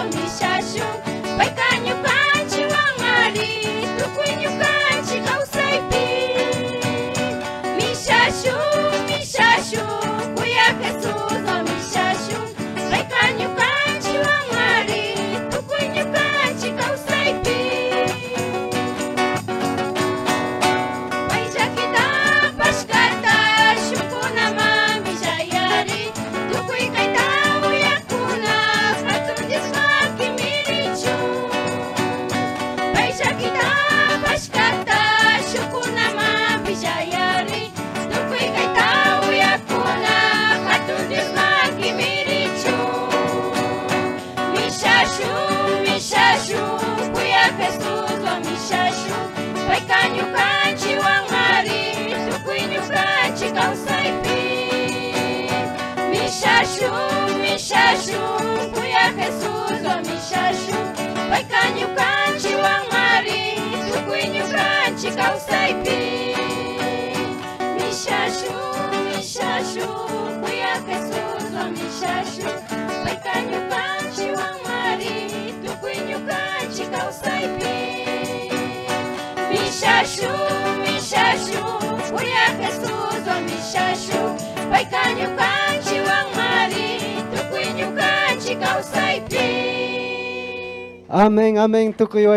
mishashu pai kanyu kanchi wangari tukuinyu kanchi kausaipi mishashu mishashu kuya kesuzo mishashu pai kanyu kanchi wangari tukuinyu kanchi kausaipi pai jakita pashkata shukuna mami jayari tukui kaitau yakuna katundis maki mirichu pai jakita pashkata shukuna mami jayari tukui kaitau yakuna katundis maki mirichu mishashu mishashu kuya kesuzo mishashu pai kanyu kanchi wangari tukuinyu kanchi kausaipi mishashu mishashu kuya kesuzo mishashu pai kanyu kanchi wangari tukuinyu kanchi kausaipi mishashu mishashu kuya kesuzo mishashu pai kanyu kanchi wangari tukuinyu kanchi kausaipi mishashu mishashu kuya kesuzo mishashu pai kanyu kanchi wangari tukuinyu kanchi kausaipi. Amém, amém, tukuyo.